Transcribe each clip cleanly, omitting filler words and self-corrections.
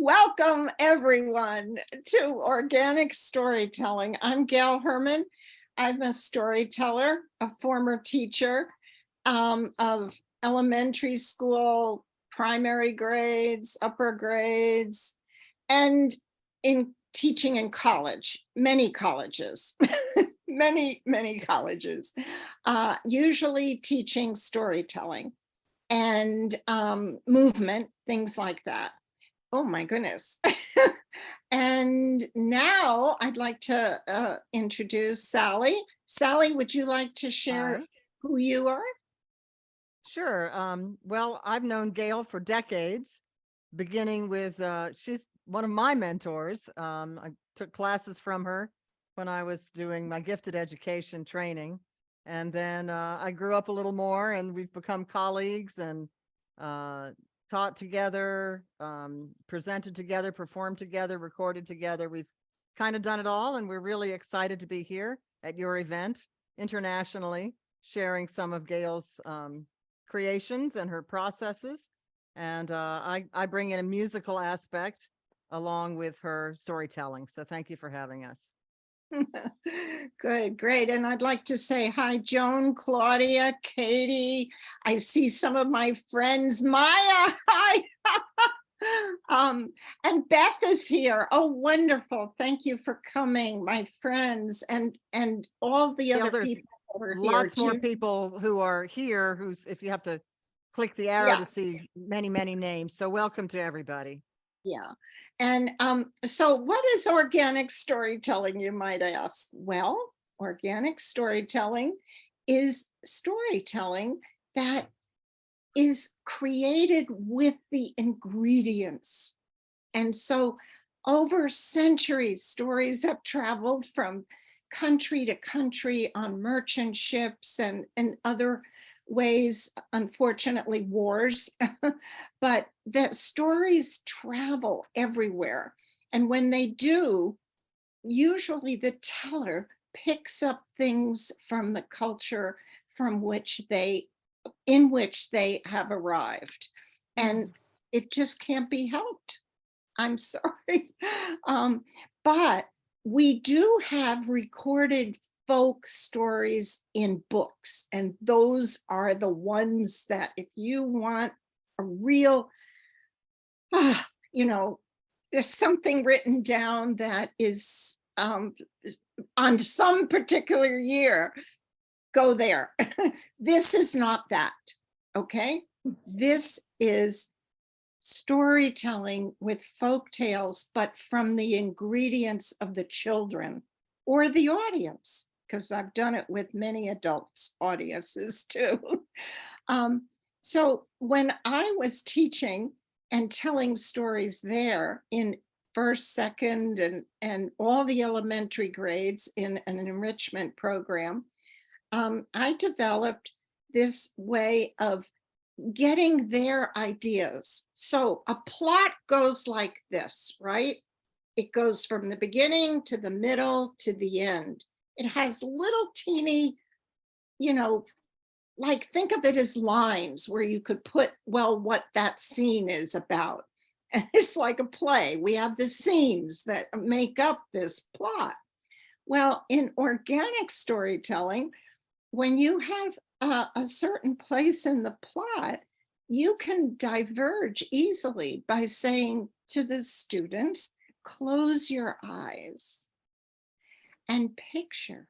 Welcome, everyone, to Organic Storytelling. I'm Gail Herman. I'm a storyteller, a former teacher of elementary school, primary grades, upper grades, and in teaching in college, many colleges, many colleges, usually teaching storytelling and movement, things like that. Oh my goodness. And now I'd like to introduce Sally. Sally, would you like to share Hi. who you are? Sure. Well, I've known Gail for decades, beginning with she's one of my mentors. I took classes from her when I was doing my gifted education training. And then I grew up a little more and we've become colleagues and uh, taught together, presented together, performed together, recorded together. We've kind of done it all. And we're really excited to be here at your event internationally, sharing some of Gail's creations and her processes. And I bring in a musical aspect along with her storytelling. So thank you for having us. Good, great. And I'd like to say hi, Joan, Claudia, Katie. I see some of my friends, Maya. Hi. And Beth is here. Oh, wonderful. Thank you for coming, my friends, and all the Gail, other there's people that are here lots more too. people who are here who's, if you have to click the arrow Yeah. to see many names. So welcome to everybody. Yeah. And so what is organic storytelling, you might ask? Well, organic storytelling is storytelling that is created with the ingredients. And so over centuries, stories have traveled from country to country on merchant ships and other ways, unfortunately, wars. But the stories travel everywhere. And when they do, usually the teller picks up things from the culture from which they in which they have arrived. And it just can't be helped. I'm sorry. But we do have recorded folk stories in books, and those are the ones that if you want a real, you know, there's something written down that is on some particular year, go there. This is not that, okay? This is storytelling with folk tales, but from the ingredients of the children or the audience, because I've done it with many adults audiences too. So when I was teaching and telling stories there in first, second, and all the elementary grades in an enrichment program, I developed this way of getting their ideas. So a plot goes like this, right? It goes from the beginning to the middle to the end. It has little teeny, you know, like think of it as lines where you could put, well, what that scene is about. And it's like a play. We have the scenes that make up this plot. Well, in organic storytelling, when you have a certain place in the plot, you can diverge easily by saying to the students, close your eyes and picture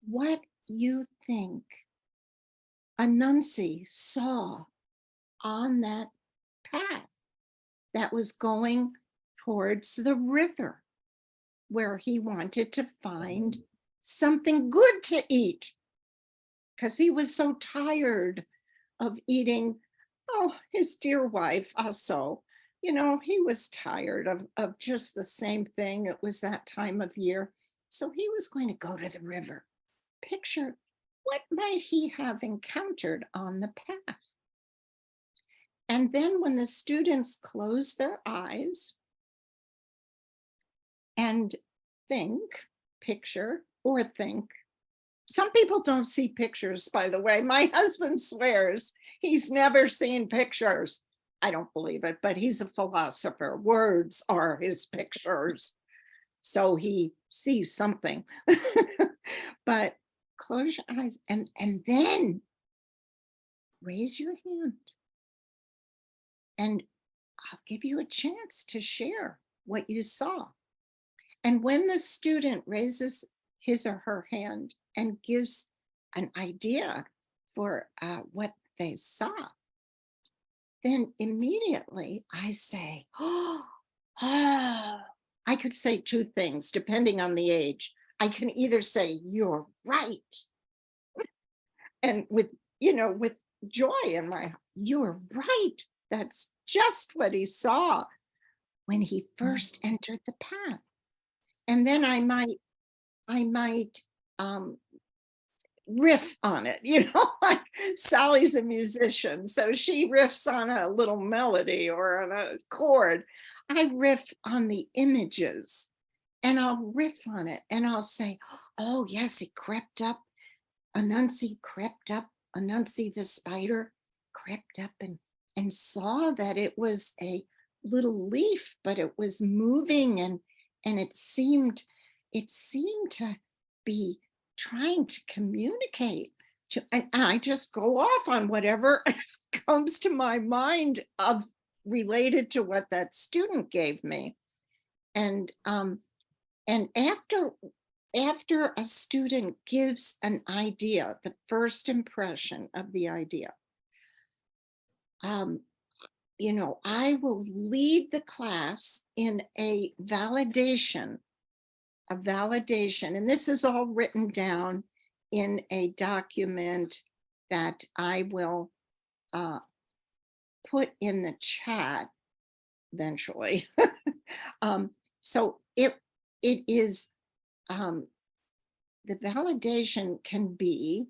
what you think Anansi saw on that path that was going towards the river where he wanted to find something good to eat because he was so tired of eating, oh, his dear wife also, he was tired of just the same thing. It was that time of year. So he was going to go to the river. Picture what might he have encountered on the path. And then when the students close their eyes and think, picture or think, some people don't see pictures, by the way. My husband swears he's never seen pictures. I don't believe it, but he's a philosopher. Words are his pictures. So he sees something. But close your eyes and then raise your hand. And I'll give you a chance to share what you saw. And when the student raises his or her hand and gives an idea for what they saw, then immediately I say, oh, I could say two things depending on the age. I can either say, you're right. And with, with joy in my heart, you're right. That's just what he saw when he first entered the path. And then I might riff on it, like Sally's a musician, so she riffs on a little melody or on a chord. I riff on the images, and I'll riff on it, and I'll say, oh yes, it crept up. Anansi crept up. Anansi the spider crept up and saw that it was a little leaf, but it was moving, and it seemed to be trying to communicate and I just go off on whatever comes to my mind of related to what that student gave me. And after a student gives an idea, the first impression of the idea, I will lead the class in a validation, and this is all written down in a document that I will put in the chat eventually. So it is, the validation can be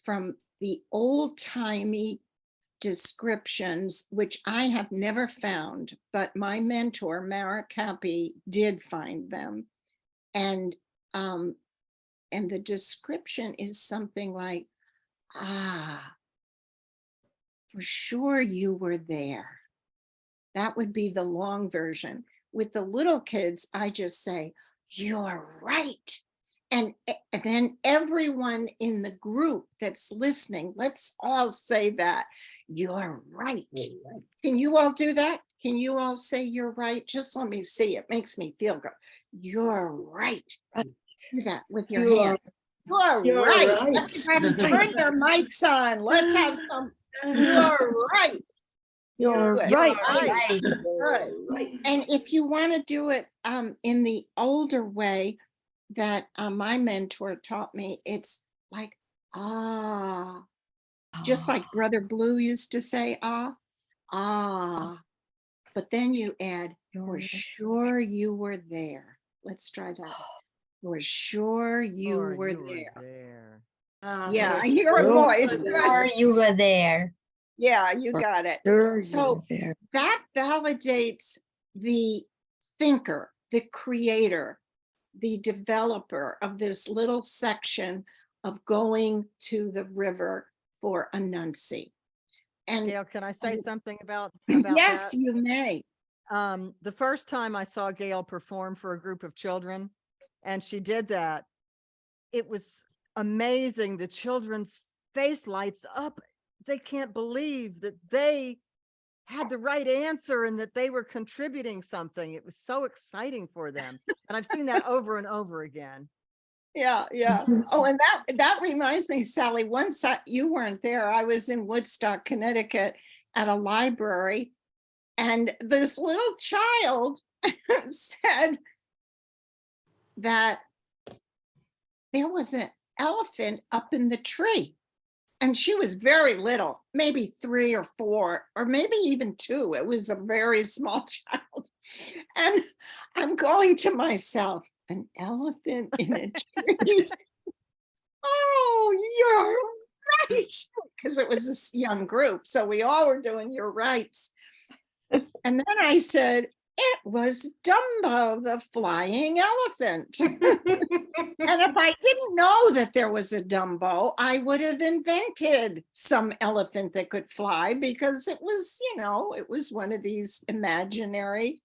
from the old-timey descriptions, which I have never found, but my mentor, Mara Cappy, did find them. And the description is something like, for sure you were there. That would be the long version. With the little kids, I just say, you're right. And then everyone in the group that's listening, let's all say that, you're right. Can you all do that? Can you all say you're right? Just let me see. It makes me feel good. You're right. Do that with your hand. You're right. Everybody turn your mics on. Let's have some. You're right. You're right. Good. And if you want to do it in the older way that my mentor taught me, it's like, just like Brother Blue used to say, but then you add, for sure you were there. Let's try that. For sure you were there. Yeah, I hear a voice. Or you were there. Yeah, you got it. So that validates the thinker, the creator, the developer of this little section of going to the river for Anansi. And Gail, can I say something about yes, that? you may. The first time I saw Gail perform for a group of children, and she did that, it was amazing. The children's face lights up. They can't believe that they had the right answer and that they were contributing something. It was so exciting for them. And I've seen that over and over again. Yeah. Oh, and that reminds me, Sally, once you weren't there, I was in Woodstock, Connecticut at a library, and this little child said that there was an elephant up in the tree. And she was very little, maybe 3 or 4, or maybe even 2. It was a very small child. And I'm going to myself, an elephant in a tree. Oh, you're right. Because it was this young group. So we all were doing your rights. And then I said, It was Dumbo, the flying elephant. And if I didn't know that there was a Dumbo, I would have invented some elephant that could fly, because it was, it was one of these imaginary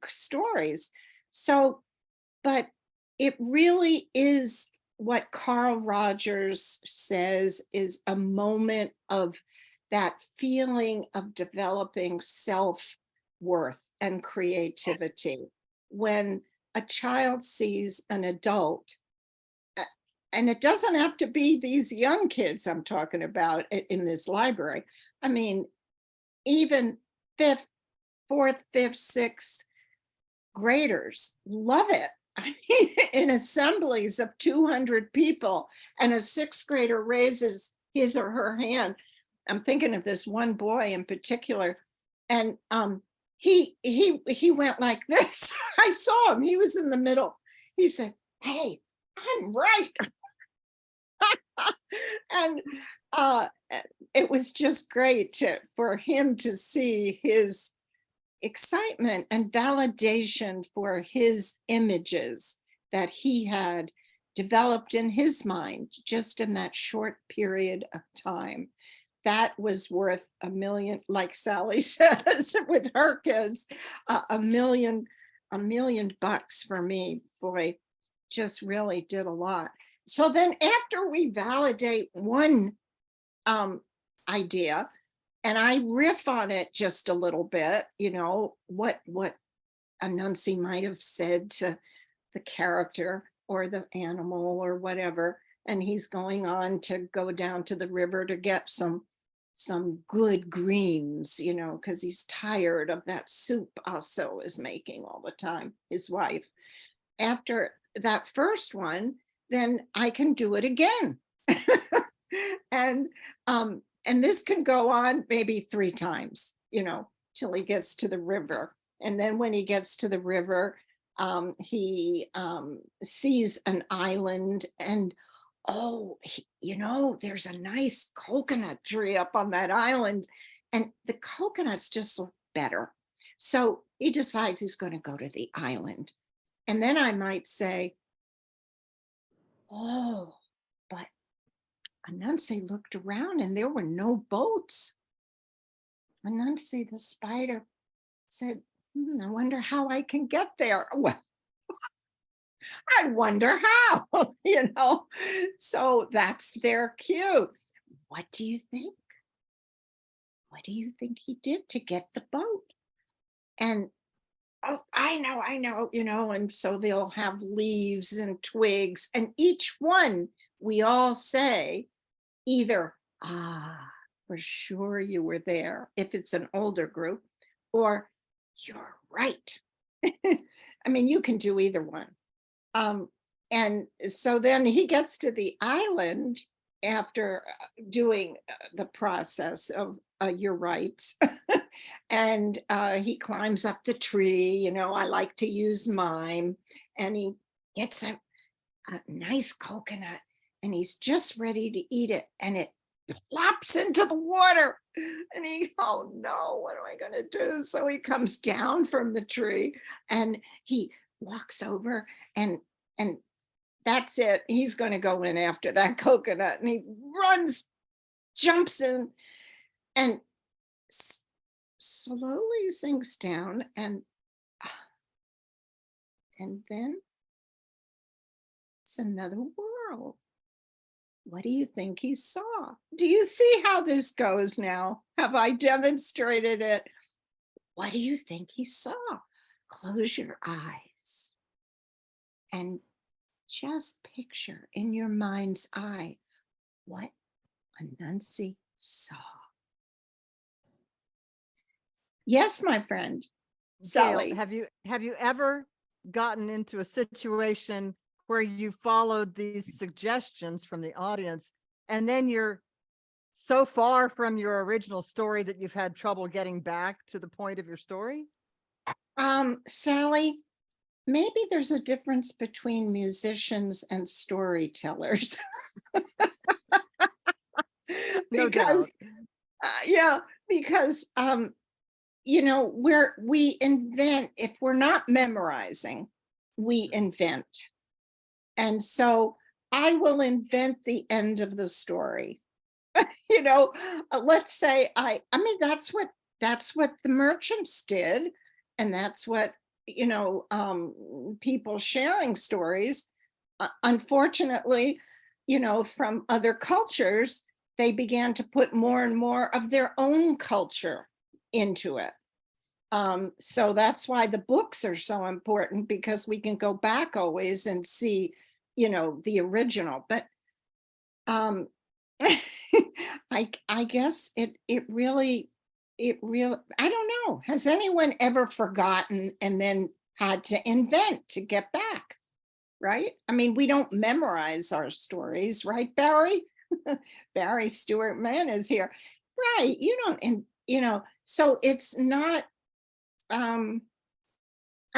stories. So, but it really is what Carl Rogers says is a moment of that feeling of developing self-worth and creativity. When a child sees an adult, and it doesn't have to be these young kids I'm talking about in this library. I mean, even fifth, fourth, fifth, sixth graders love it. I mean, in assemblies of 200 people, and a sixth grader raises his or her hand. I'm thinking of this one boy in particular, and he went like this. I saw him. He was in the middle. He said, "Hey, I'm right." And it was just great for him to see his excitement and validation for his images that he had developed in his mind just in that short period of time. That was worth a million, like Sally says, with her kids, a million bucks for me. Boy, just really did a lot. So then after we validate one idea, and I riff on it just a little bit, what Anansi might have said to the character or the animal or whatever. And he's going on to go down to the river to get some good greens, because he's tired of that soup Aso is making all the time, his wife. After that first one, then I can do it again. And this can go on maybe 3 times, till he gets to the river. And then when he gets to the river, he sees an island, and there's a nice coconut tree up on that island, and the coconuts just look better. So he decides he's going to go to the island. And then I might say, "Oh, but Anansi looked around and there were no boats." Anansi, the spider, said, "I wonder how I can get there." Well, I wonder how, So that's their cue. What do you think? What do you think he did to get the boat? And, "Oh, I know, and so they'll have leaves and twigs, and each one we all say either, for sure you were there," if it's an older group, or "You're right." I mean, you can do either one. And so then he gets to the island after doing the process of "you're right." And he climbs up the tree. I like to use mime. And he gets a nice coconut, and he's just ready to eat it, and it flops into the water. And "Oh no, what am I going to do?" So he comes down from the tree, and he walks over, and that's it. He's going to go in after that coconut, and he runs, jumps in, and slowly sinks down, and then it's another world. What do you think he saw? Do you see how this goes now? Have I demonstrated it? What do you think he saw? Close your eyes and just picture in your mind's eye what Anansi saw. Yes, my friend. Gail, Sally. have you ever gotten into a situation where you followed these suggestions from the audience, and then you're so far from your original story that you've had trouble getting back to the point of your story? Sally, maybe there's a difference between musicians and storytellers. No Because doubt. yeah, because where we invent, if we're not memorizing, we invent. And so I will invent the end of the story. Let's say I mean, that's what the merchants did. And that's what, people sharing stories. Unfortunately, from other cultures, they began to put more and more of their own culture into it. So that's why the books are so important, because we can go back always and see, the original. But I guess it really, I don't know. Has anyone ever forgotten and then had to invent to get back? Right? I mean, we don't memorize our stories, right, Barry? Barry Stewart Mann is here. Right. You don't, and so it's not, I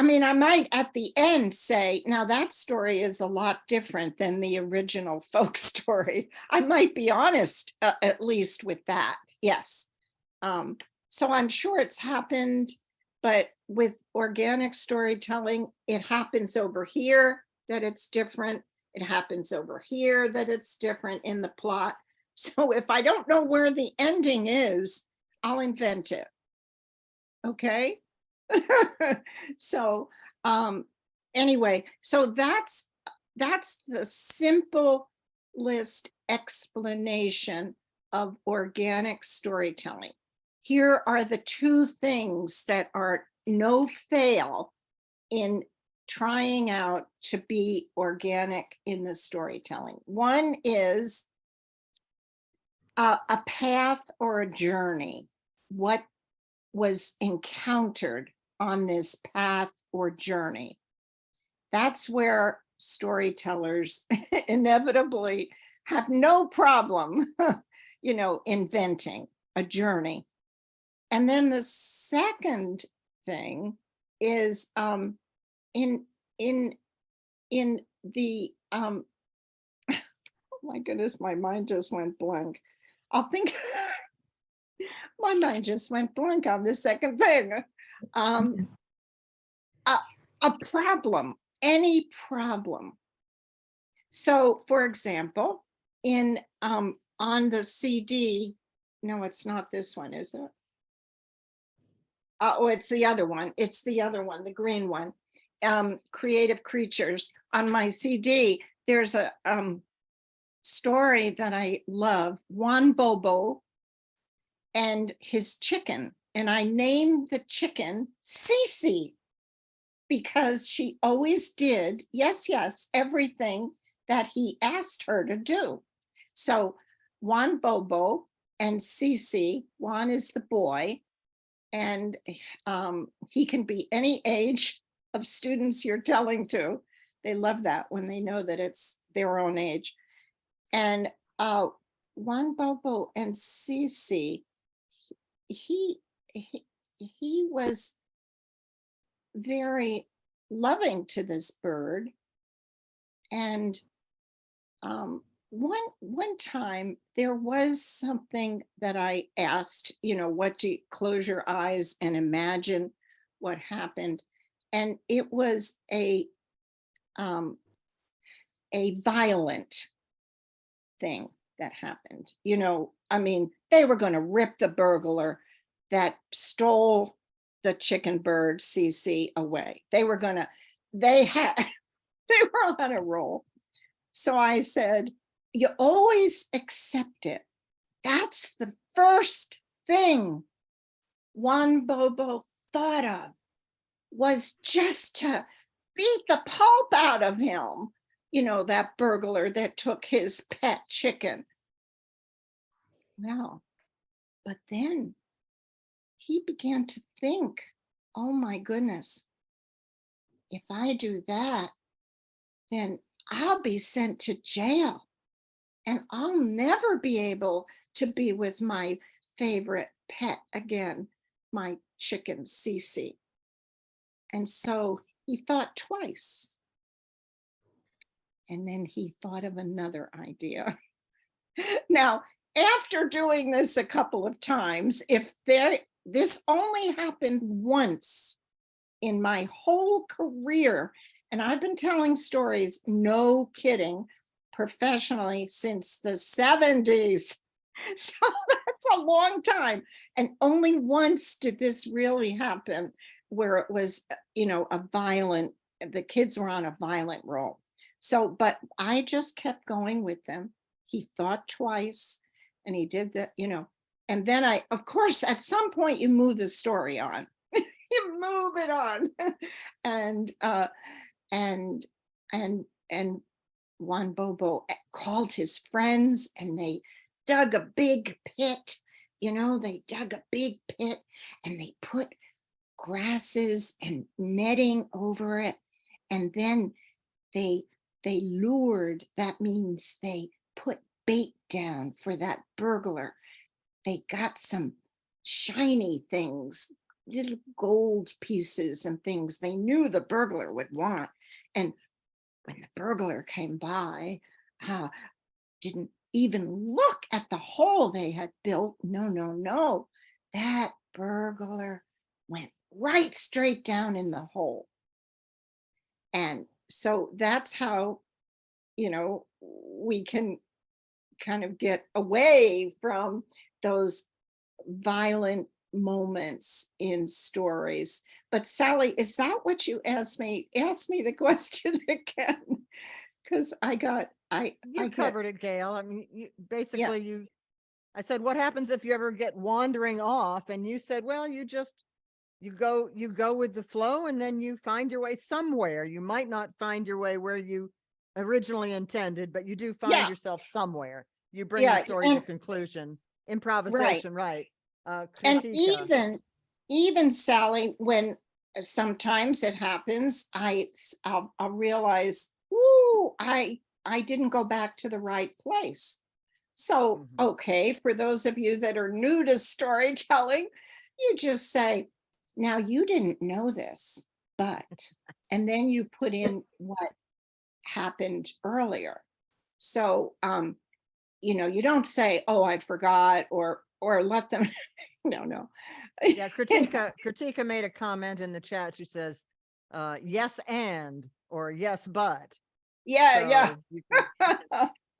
mean, I might at the end say, now that story is a lot different than the original folk story. I might be honest, at least with that. Yes. So I'm sure it's happened, but with organic storytelling, it happens over here that it's different. It happens over here that it's different in the plot. So if I don't know where the ending is, I'll invent it. Okay. So anyway, so that's the simplest explanation of organic storytelling. Here are the two things that are no fail in trying out to be organic in the storytelling. One is a path or a journey. What was encountered on this path or journey. That's where storytellers inevitably have no problem, inventing a journey. And then the second thing is in the oh my goodness, my mind just went blank. I'll think my mind just went blank on the second thing. A problem, any problem. So for example, in on the CD, no, it's not this one, is it? Oh, it's the other one. It's the other one, the green one. Creative Creatures. On my CD, there's a story that I love, Juan Bobo and his chicken. And I named the chicken Cece because she always did, yes, everything that he asked her to do. So Juan Bobo and Cece, Juan is the boy, and he can be any age of students you're telling to. They love that when they know that it's their own age. And Juan Bobo and Cece, he was very loving to this bird. And one time there was something that I asked, what do you close your eyes and imagine what happened? And it was a violent thing that happened. I mean, they were going to rip the burglar that stole the chicken bird Cece away. They were on a roll. So I said, you always accept it. That's the first thing Juan Bobo thought of, was just to beat the pulp out of him. That burglar that took his pet chicken. Well, but then he began to think, oh my goodness, if I do that, then I'll be sent to jail and I'll never be able to be with my favorite pet again, my chicken Cece. And so he thought twice. And then he thought of another idea. Now, after doing this a couple of times, if this only happened once in my whole career. And I've been telling stories, no kidding, professionally since the 70s. So that's a long time. And only once did this really happen where it was, the kids were on a violent roll. So, but I just kept going with them. He thought twice and he did that, and then of course, at some point you move the story on. You move it on. and and and Juan Bobo called his friends and they dug a big pit. They dug a big pit and they put grasses and netting over it. And then they lured, that means they put bait down for that burglar. They got some shiny things, little gold pieces and things they knew the burglar would want. And when the burglar came by, didn't even look at the hole they had built. No. That burglar went right straight down in the hole. And so that's how, we can kind of get away from those violent moments in stories. But Sally, is that what you asked me? Ask me the question again, because I covered it, Gail. I mean, Yeah. I said, what happens if you ever get wandering off? And you said, well, you go with the flow and then you find your way somewhere. You might not find your way where you originally intended, but you do find yourself somewhere. You bring the story to conclusion. Improvisation, right. And Critica. even Sally, when sometimes it happens, I'll realize, ooh, I didn't go back to the right place. So, okay, for those of you that are new to storytelling, you just say, now you didn't know this, but, and then you put in what happened earlier. So, you don't say, oh, I forgot, or let them, no. Yeah, Critica made a comment in the chat. She says, yes, or yes, but. Yeah. You can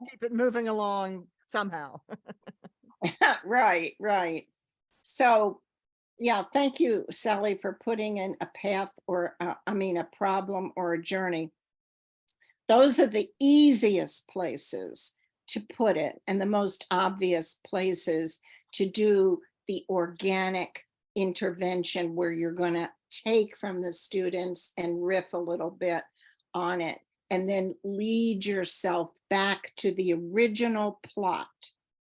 keep it moving along somehow. Right. So, yeah, thank you, Sally, for putting in a path or, a problem or a journey. Those are the easiest places to put it and the most obvious places to do the organic intervention where you're going to take from the students and riff a little bit on it and then lead yourself back to the original plot,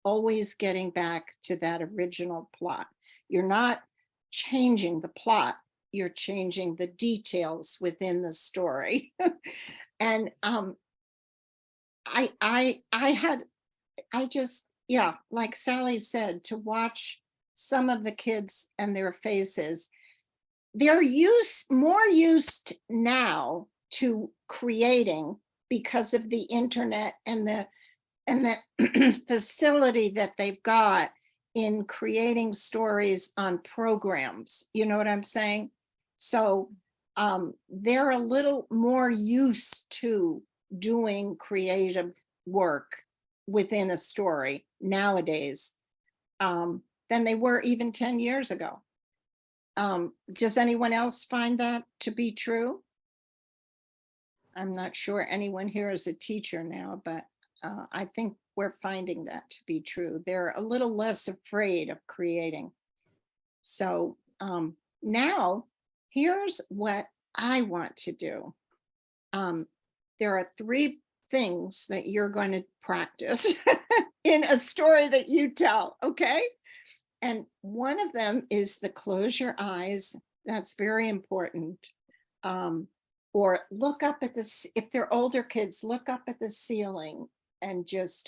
always getting back to that original plot. You're not changing the plot, you're changing the details within the story. And like Sally said, to watch some of the kids and their faces, they're more used now to creating because of the internet and the facility that they've got in creating stories on programs. You know what I'm saying? So they're a little more used to doing creative work within a story nowadays than they were even 10 years ago. Does anyone else find that to be true? I'm not sure anyone here is a teacher now, but I think we're finding that to be true. They're a little less afraid of creating. So now here's what I want to do. There are 3 things that you're going to practice in a story that you tell, okay? And one of them is the close your eyes. That's very important. Or look up at this, if they're older kids, look up at the ceiling and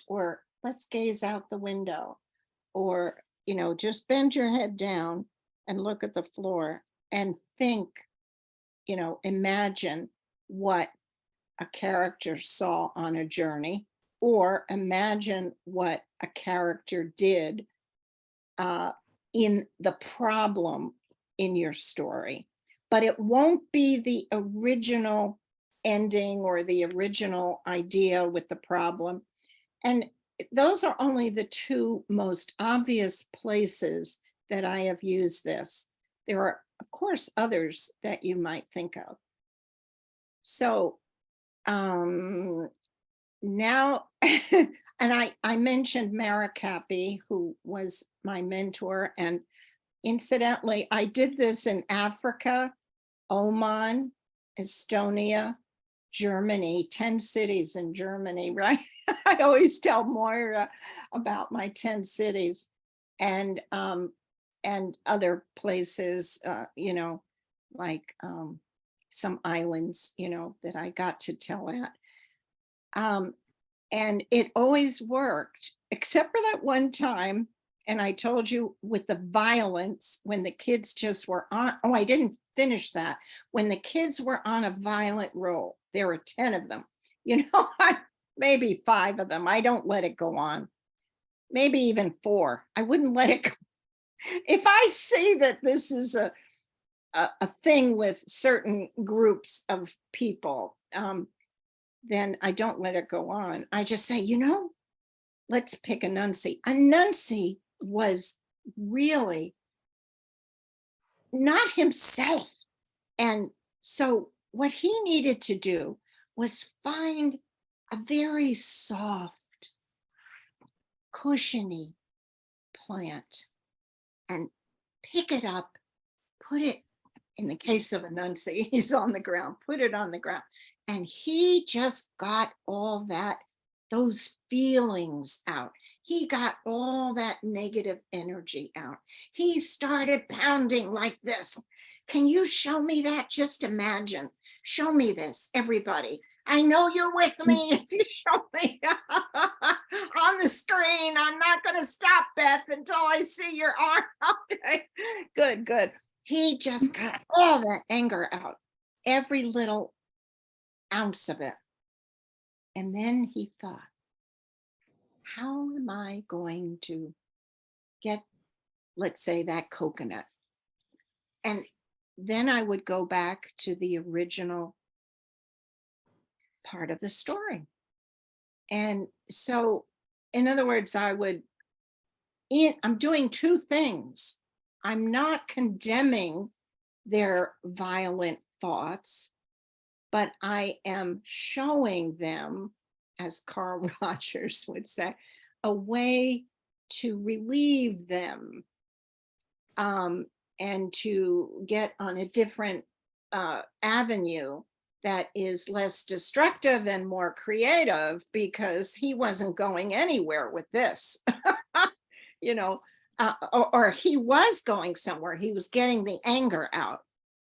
or let's gaze out the window. Or, just bend your head down and look at the floor and think, imagine what a character saw on a journey, or imagine what a character did in the problem in your story, but it won't be the original ending or the original idea with the problem. And those are only the two most obvious places that I have used this. There are, of course, others that you might think of. So now, and I mentioned Mara Cappy, who was my mentor. And incidentally, I did this in Africa, Oman, Estonia, Germany, 10 cities in Germany, right? I always tell Moira about my 10 cities and other places, you know, like some islands, you know, that I got to tell at. And it always worked, except for that one time. And I told you with the violence, when the kids just were on, oh, I didn't finish that. When the kids were on a violent roll, there were 10 of them, you know, maybe 5 of them. I don't let it go on. Maybe even 4. I wouldn't let it go. If I see that this is a thing with certain groups of people, then I don't let it go on. I just say, you know, let's pick a nuncie. A nuncie was really not himself. And so what he needed to do was find a very soft, cushiony plant and pick it up, put it, in the case of a nuncie, he's on the ground, put it on the ground. And he just got all that, those feelings out. He got all that negative energy out. He started pounding like this. Can you show me that? Just imagine. Show me this, everybody. I know you're with me. If you show me on the screen, I'm not going to stop, Beth, until I see your arm. Okay, good, good. He just got all that anger out, every little ounce of it. And then he thought, how am I going to get, let's say, that coconut? And then I would go back to the original part of the story. And so, in other words, I'm doing 2 things. I'm not condemning their violent thoughts, but I am showing them, as Carl Rogers would say, a way to relieve them, and to get on a different avenue that is less destructive and more creative, because he wasn't going anywhere with this, you know, or he was going somewhere. He was getting the anger out,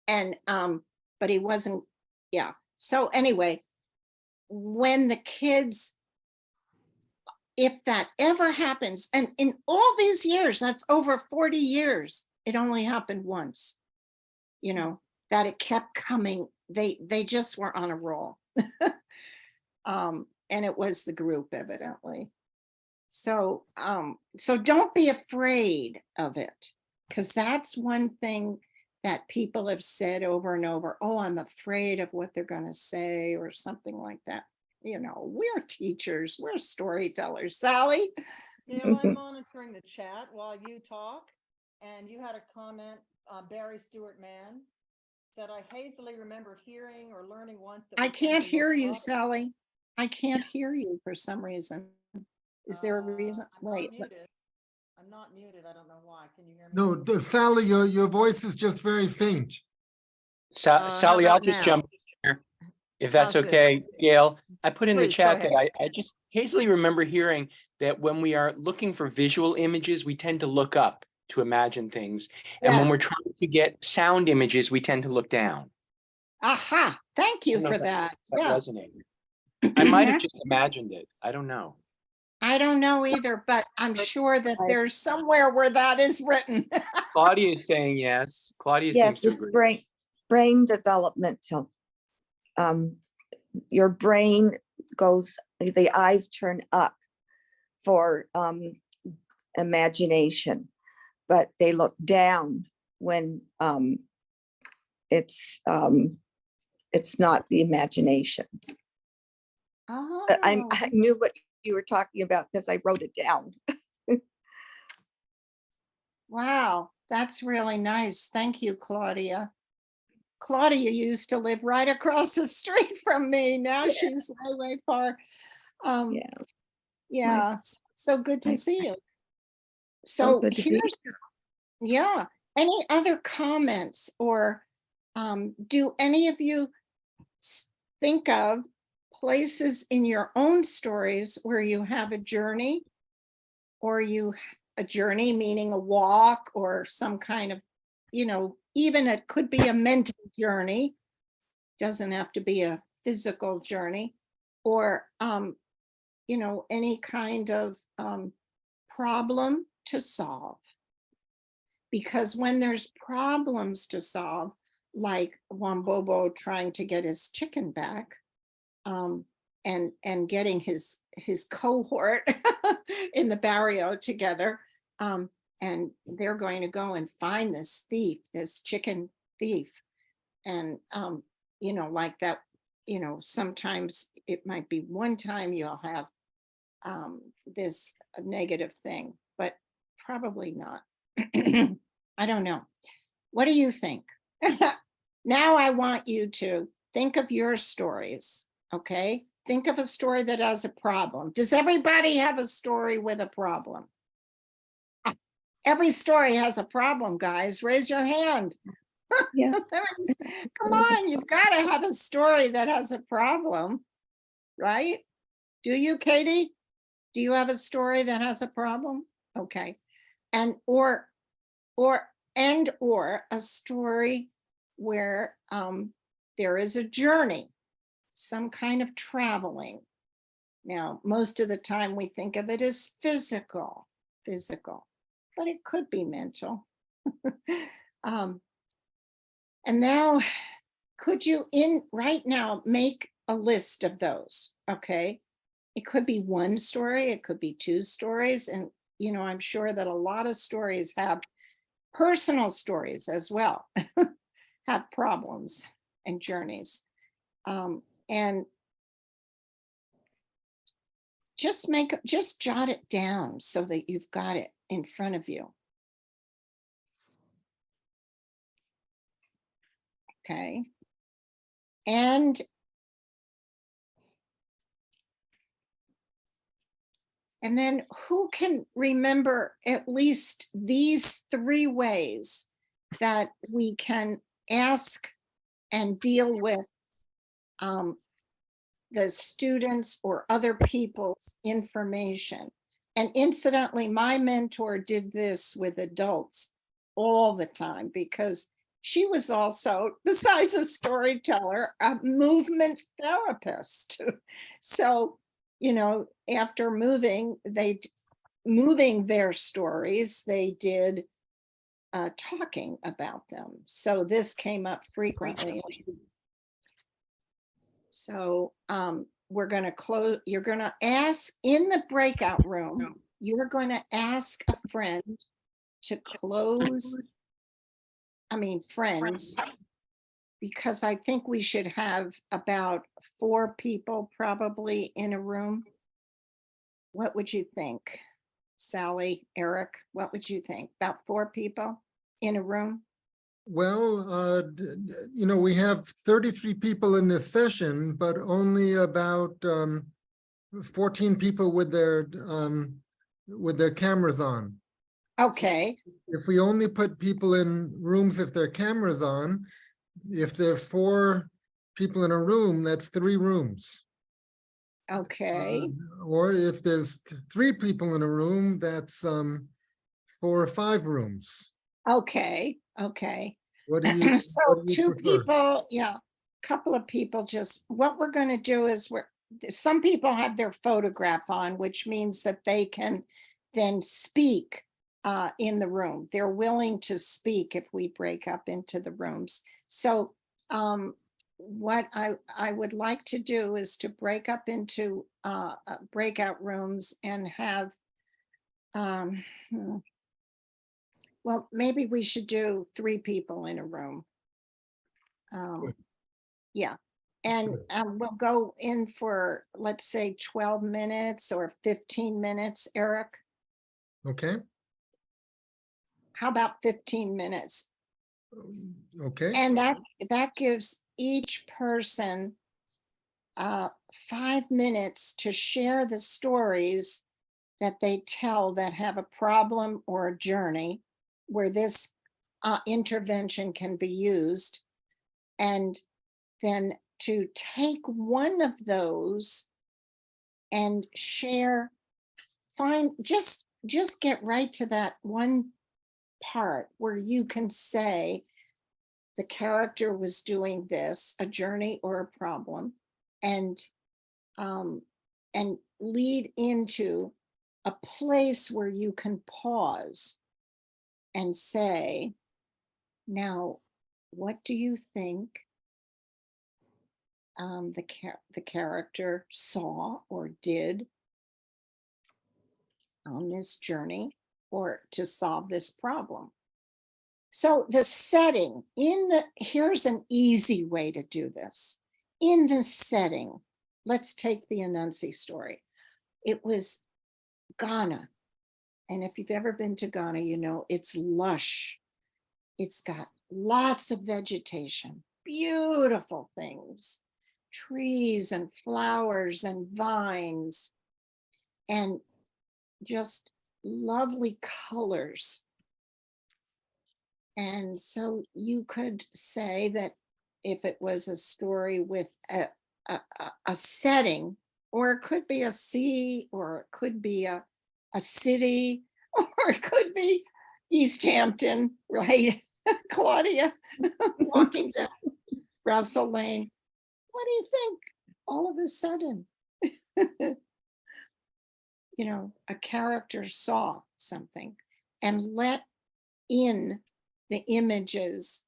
and but he wasn't. Yeah. So anyway, when the kids, if that ever happens, and in all these years, that's over 40 years, it only happened once, you know, that it kept coming. They just were on a roll. And it was the group, evidently. So so don't be afraid of it, because that's one thing that people have said over and over. Oh, I'm afraid of what they're going to say, or something like that. You know, we're teachers, we're storytellers. Sally? Yeah, I'm monitoring the chat while you talk, and you had a comment, Barry Stewart Mann said, I hazily remember hearing or learning once that I we tend can't to hear look you, up. Sally. I can't hear you for some reason. Is there a reason? I'm Wait. not muted. I'm not muted. I don't know why. Can you hear me? No, Sally, your voice is just very faint. How Sally, I'll about just now? jump in here, if that's How's this? okay. Gail, I put in the Please, go chat that ahead. I just hazily remember hearing that when we are looking for visual images, we tend to look up to imagine things. And when Yeah. we're trying to get sound images, we tend to look down. Aha. Thank I you don't know for if that. that Yeah. resonated. I might have That's- just imagined it. I don't know. I don't know either, but I'm sure that there's somewhere where that is written. Claudia is saying yes. Claudia seems Yes, to it's agree. brain developmental. Your brain goes, the eyes turn up for imagination. but they look down when it's not the imagination. But I Oh, knew what you were talking about because I wrote it down. wow, that's really nice. Thank you, Claudia. Claudia used to live right across the street from me. Now Yeah. she's way, way far. Yeah. Yeah, so good to my see you. So So good to be here's, yeah, any other comments or do any of you think of places in your own stories where you have a journey or a journey meaning a walk or some kind of, even it could be a mental journey, doesn't have to be a physical journey, or any kind of problem to solve. Because when there's problems to solve, like Wambobo trying to get his chicken back, and getting his cohort in the barrio together, and they're going to go and find this thief, this chicken thief, and like that, sometimes it might be one time you'll have this negative thing, but probably not. I don't know. What do you think? Now I want you to think of your stories, okay? Think of a story that has a problem. Does everybody have a story with a problem? Every story has a problem, guys. Raise your hand. Yeah. Come on, you've got to have a story that has a problem, right? Do you, Katie? Do you have a story that has a problem? Okay. And or a story where there is a journey, some kind of traveling. Now, most of the time we think of it as physical, but it could be mental. And now, could you right now make a list of those? Okay. It could be one story, it could be two stories. And, I'm sure that a lot of stories have personal stories as well, have problems and journeys. And just jot it down so that you've got it in front of you. Okay. And then who can remember at least these 3 ways that we can ask and deal with the students or other people's information? And incidentally, my mentor did this with adults all the time because she was also, besides a storyteller, a movement therapist. So, after moving their stories, they did talking about them. So this came up frequently. So we're going to close. You're going to ask in the breakout room, you're going to ask a friend to close. Friends, because I think we should have about 4 people probably in a room. What would you think? Sally, Eric, what would you think? About 4 people in a room? Well, we have 33 people in this session, but only about 14 people with their cameras on. Okay. If we only put people in rooms if their cameras on, if there are 4 people in a room, that's 3 rooms. Okay. Or if there's 3 people in a room, that's 4 or 5 rooms. Okay. Okay. What do you? So what do you 2 prefer? people, yeah, couple of people. Just what we're going to do is some people have their photograph on, which means that they can then speak in the room. They're willing to speak if we break up into the rooms. So what I would like to do is to break up into breakout rooms and have Well, maybe we should do 3 people in a room. Yeah, and we'll go in for, let's say, 12 minutes or 15 minutes, Eric. Okay, How about 15 minutes? okay, And that gives each person 5 minutes to share the stories that they tell that have a problem or a journey where this intervention can be used. And then to take one of those and share, just get right to that one part where you can say the character was doing this, a journey or a problem, and lead into a place where you can pause and say, now, what do you think the character saw or did on this journey or to solve this problem? So the setting here's an easy way to do this. In the setting, let's take the Anansi story. It was Ghana. And if you've ever been to Ghana, you know it's lush. It's got lots of vegetation, beautiful things, trees and flowers and vines, and just lovely colors. And so you could say that if it was a story with a setting, or it could be a sea, or it could be a city, or it could be East Hampton, right? Claudia walking down Russell Lane. What do you think? All of a sudden, a character saw something and let in the images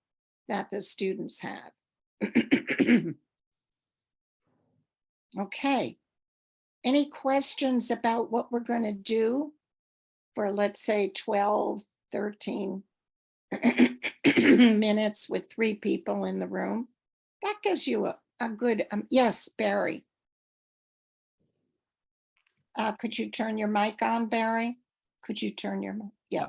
that the students had. Okay. Any questions about what we're going to do for, let's say, 12, 13 minutes with 3 people in the room? That gives you a good, yes, Barry. Could you turn your mic on, Barry? Could you turn your mic? Yeah.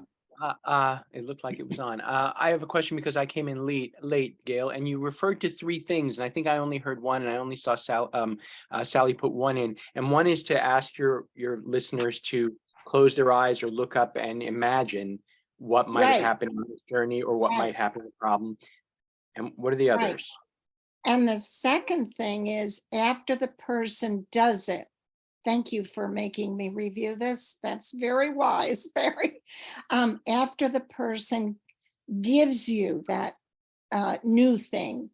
It looked like it was on. I have a question because I came in late, Gail, and you referred to 3 things, and I think I only heard one, and I only saw Sally put one in. And one is to ask your listeners to close their eyes or look up and imagine what might have Right. happened on this journey or what Right. might happen in the problem. And what are the Right. others? And the second thing is, after the person does it, thank you for making me review this. That's very wise, Barry. After the person gives you that new thing,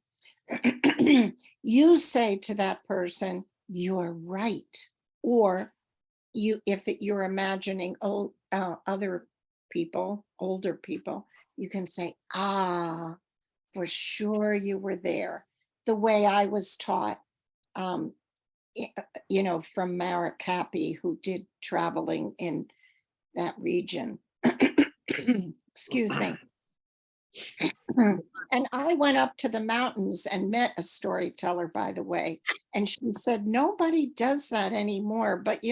you say to that person, "You're right." Or if you're imagining other people, older people, you can say, "Ah, for sure you were there." The way I was taught, from Marikapi, who did traveling in that region. Excuse me. And I went up to the mountains and met a storyteller, by the way, and she said, nobody does that anymore, but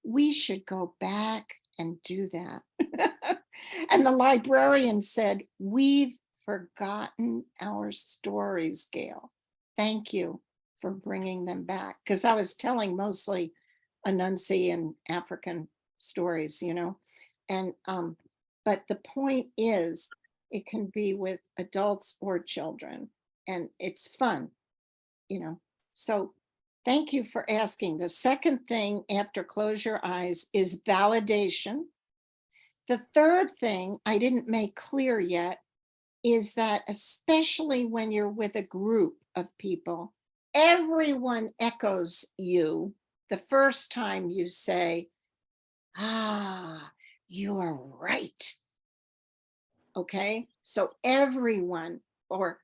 we should go back and do that. And the librarian said, we've forgotten our stories, Gail. Thank you for bringing them back. Because I was telling mostly Anansi and African stories, and but the point is, it can be with adults or children, and it's fun, So thank you for asking. The second thing after close your eyes is validation. The third thing I didn't make clear yet is that, especially when you're with a group of people, everyone echoes you the first time you say, you are right. Okay, so everyone, or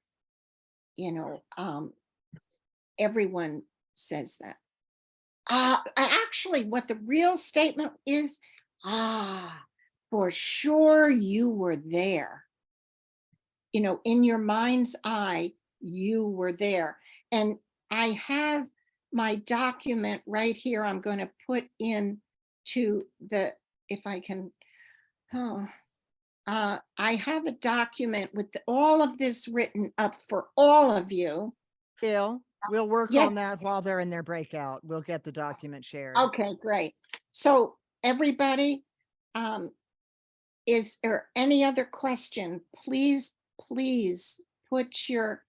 everyone says that. Actually, what the real statement is, for sure you were there. You know, in your mind's eye, you were there. And I have my document right here. I'm going to put in to the, if I can, I have a document with all of this written up for all of you. Gail, we'll work Yes. on that while they're in their breakout. We'll get the document shared. Okay, great. So everybody, is there any other question? Please put your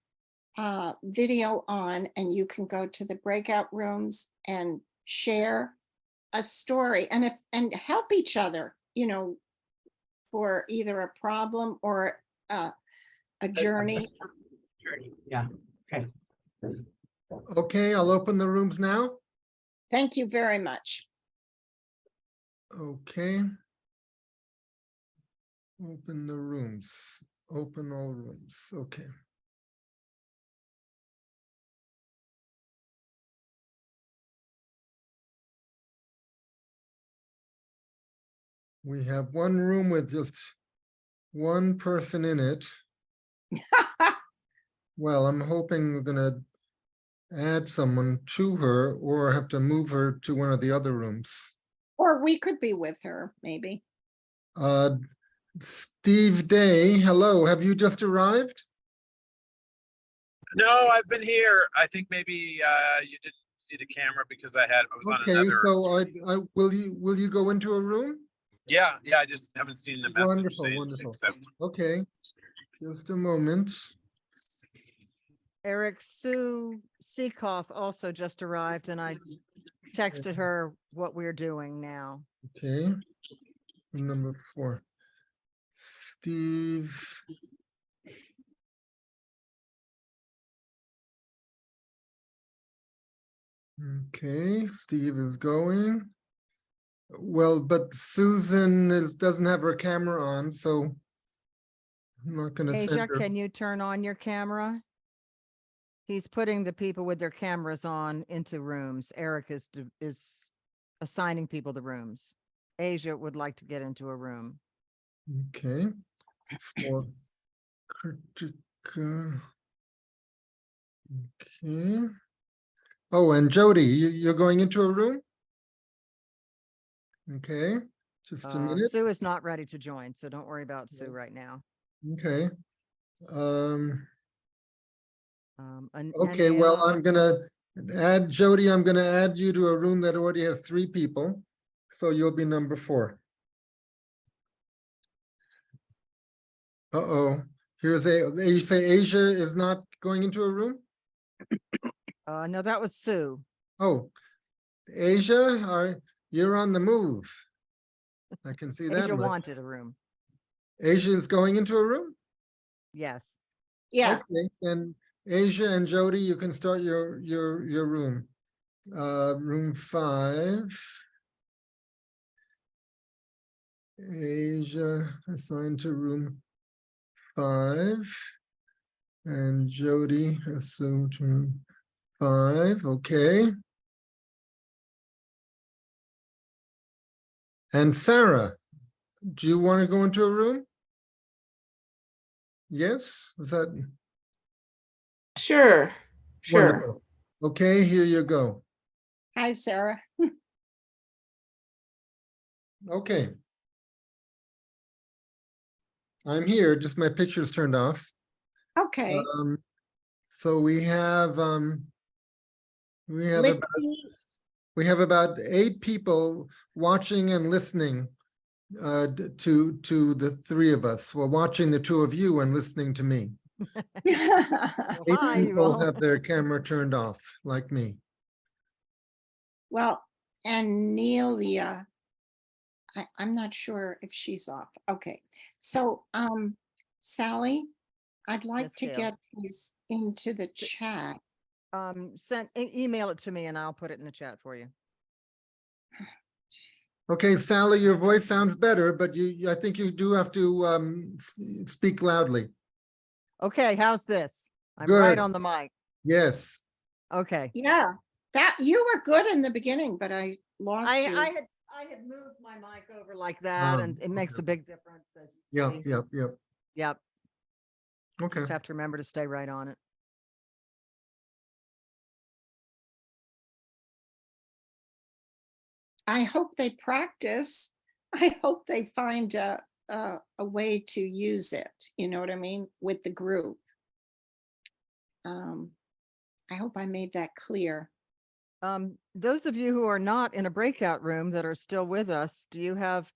video on and you can go to the breakout rooms and share a story and help each other, you know, for either a problem or a journey. Yeah, okay. Okay, I'll open the rooms now. Thank you very much. Okay. Open the rooms. Open all rooms. Okay. We have one room with just one person in it. Well, I'm hoping we're gonna add someone to her or have to move her to one of the other rooms. Or we could be with her, maybe. Steve Day, hello, have you just arrived? No, I've been here. I think maybe you didn't see the camera because I was on Okay, another. so I will you go into a room? Yeah, I just haven't seen the message. Wonderful, saying wonderful. accept. Okay, just a moment. Eric, Sue Seekoff also just arrived and I texted her what we're doing now. Okay, number 4. Steve. Okay, Steve is going. Well, but Susan doesn't have her camera on, so I'm not gonna send Asia, her. can you turn on your camera? He's putting the people with their cameras on into rooms. Eric is assigning people the rooms. Asia would like to get into a room. Okay. For Kritika. Okay. Oh, and Jody, you're going into a room? Okay, just a minute. Sue is not ready to join, so don't worry about Sue right now. Okay. And Okay, well, I'm gonna add Jody, I'm gonna add you to a room that already has 3 people. So you'll be number 4. Uh-oh, here's you say Asia is not going into a room? no, that was Sue. Oh, Asia, you're on the move. I can see that Asia much. wanted a room. Asia is going into a room? Yes. Yeah, Okay, then Asia and Jody, you can start your room. Room 5. Asia assigned to room 5. And Jody assigned to room 5. Okay. And Sarah, do you want to go into a room? Yes, is that Sure. wonderful? Okay, here you go. hi, Sarah. Okay. I'm here, just my picture's turned off. Okay. So we have Let's about see. we have about 8 people watching and listening to the 3 of us. Well, watching the 2 of you and listening to me. 8 Hi, you people all. have their camera turned off, like me. Well, and Nelia, I'm not sure if she's off. Okay, so Sally, I'd like Yes, to Gail. get these into the chat. Email it to me and I'll put it in the chat for you. Okay, Sally, your voice sounds better, but I think you do have to speak loudly. Okay, how's this? I'm right Good. on the mic. Yes. Okay. Yeah, that you were good in the beginning, but I lost you. I had moved my mic over like that, and it makes okay. a big difference. As Yeah, you see. yeah. Yep. Okay. Just have to remember to stay right on it. I hope they practice. I hope they find a way to use it, you know what I mean, with the group. I hope I made that clear. Those of you who are not in a breakout room that are still with us, do you have